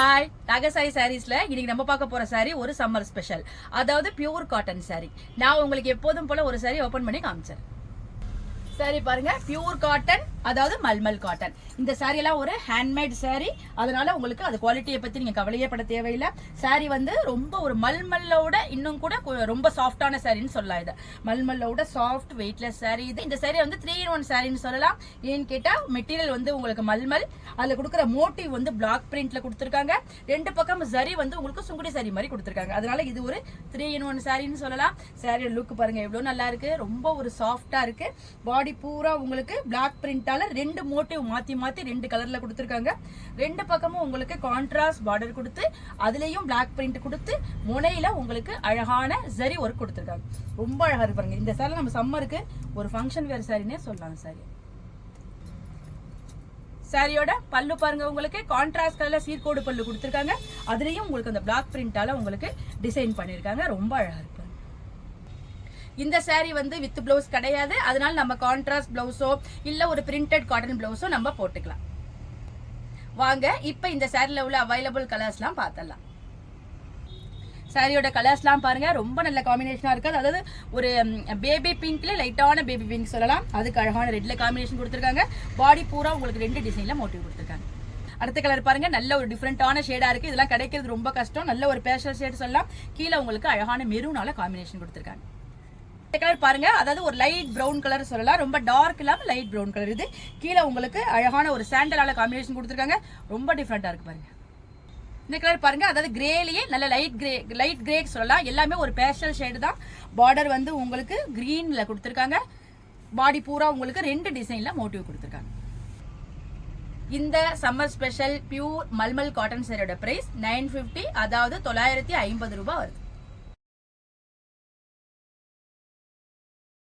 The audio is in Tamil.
ஹாய் நாகசாரி சாரீஸ்ல இன்னைக்கு நம்ம பார்க்க போற சாரி ஒரு சம்மர் ஸ்பெஷல், அதாவது பியூர் காட்டன் சாரி. நான் உங்களுக்கு எப்போதும் போல ஒரு சாரி ஓபன் பண்ணி காமிச்சேன். சாரி பாருங்க, பியூர் காட்டன், அதாவது மல்மல் காட்டன். இந்த சாரி எல்லாம் ஒரு ஹேண்ட்மேட் சாரி, அதனால உங்களுக்கு அது குவாலிட்டியை பத்தி நீங்க கவலையே பட தேவையில்லை. சாரி வந்து ரொம்ப ஒரு மல்மல்லோட இன்னும் கூட ரொம்ப சாஃப்டான சாரின்னு சொல்லலாம். இது மல்மல்லோட சாஃப்ட் வெயிட்லெஸ் சாரி. இது இந்த சாரி வந்து 3-in-1 சாரின்னு சொல்லலாம். ஏன்னு கேட்டா மெட்டீரியல் வந்து உங்களுக்கு மல்மல், அதுல கொடுக்குற மோட்டிவ் வந்து பிளாக் பிரிண்ட்ல கொடுத்துருக்காங்க. ரெண்டு பக்கம் சரி வந்து உங்களுக்கு சுங்குடி சாரி மாதிரி கொடுத்துருக்காங்க. அதனால இது ஒரு 3-in-1 சாரின்னு சொல்லலாம். சாரியோட லுக் பாருங்க எவ்வளவு நல்லா இருக்கு, ரொம்ப ஒரு சாஃப்டா இருக்கு. பாடி பூரா உங்களுக்கு பிளாக் பிரிண்டால ரெண்டு மோட்டிவ் மாத்தி மாத்தி ரெண்டு கலர்ல கொடுத்துருக்காங்க. ரெண்டு பக்கமும் உங்களுக்கு கான்ட்ராஸ்ட் பார்டர் கொடுத்து அதுலயும் பிளாக் பிரிண்ட் கொடுத்து முனையில உங்களுக்கு அழகான ஜரி ஒர்க் கொடுத்துருக்காங்க. ரொம்ப அழகா இருக்கு பாருங்க. இந்த சாரி நம்ம சம்மருக்கு ஒரு ஃபங்க்ஷன் வேர் சாரினே சொல்லலாம். சாரி சாரியோட பல்லு பாருங்க, உங்களுக்கு கான்ட்ராஸ்ட் கலர்ல சீர்கோடு பல்லு கொடுத்துருக்காங்க. அதுலயும் உங்களுக்கு அந்த பிளாக் பிரிண்டால உங்களுக்கு டிசைன் பண்ணிருக்காங்க. ரொம்ப அழகா இருக்கு. இந்த சாரி வந்து வித் பிளவுஸ் கிடையாது, அதனால நம்ம கான்ட்ராஸ்ட் பிளவுஸோ இல்ல ஒரு பிரிண்டட் காட்டன் பிளவுஸோ நம்ம போட்டுக்கலாம். வாங்க இப்ப இந்த சாரில உள்ள அவைலபிள் கலர்ஸ்லாம் பார்த்தலாம். சாரியோட கலர்ஸ்லாம் பாருங்க, ரொம்ப நல்ல காம்பினேஷனா இருக்கு. அதாவது ஒரு பேபி பிங்க்ல லைட்டான பேபி பிங்க் சொல்லலாம், அதுக்கு அழகான ரெட்ல காம்பினேஷன் கொடுத்துருக்காங்க. பாடி பூரா உங்களுக்கு ரெண்டு டிசைன்ல மோட்டிவ் கொடுத்துருக்காங்க. அடுத்த கலர் பாருங்க, நல்ல ஒரு டிஃப்ரெண்டான ஷேடா இருக்கு. இதெல்லாம் கிடைக்கிறது ரொம்ப கஷ்டம். நல்ல ஒரு பேஸ்டல் ஷேட் சொல்லலாம். கீழே உங்களுக்கு அழகான மெரூனால காம்பினேஷன் கொடுத்துருக்காங்க. கலர் பாருங்க, அதாவது ஒரு லைட் பிரவுன் கலர் சொல்லலாம். ரொம்ப டார்க் இல்லாம லைட் பிரவுன் கலர். இது கீழே உங்களுக்கு அழகான ஒரு சாண்டலால காம்பினேஷன் கொடுத்துருக்காங்க. ரொம்ப டிஃப்ரெண்டா இருக்கு பாருங்க. இந்த கலர் பாருங்க, அதாவது கிரேலயே நல்ல லைட் கிரே சொல்லலாம். எல்லாமே ஒரு பேஸ்டல் ஷேடு தான். பார்டர் வந்து உங்களுக்கு கிரீன்ல கொடுத்துருக்காங்க. பாடி பூரா உங்களுக்கு ரெண்டு டிசைன்ல மோட்டிவ் கொடுத்துருக்காங்க. இந்த summer special pure mulmul cotton சாரியோட பிரைஸ் 950, அதாவது 950 ரூபாய் வருது.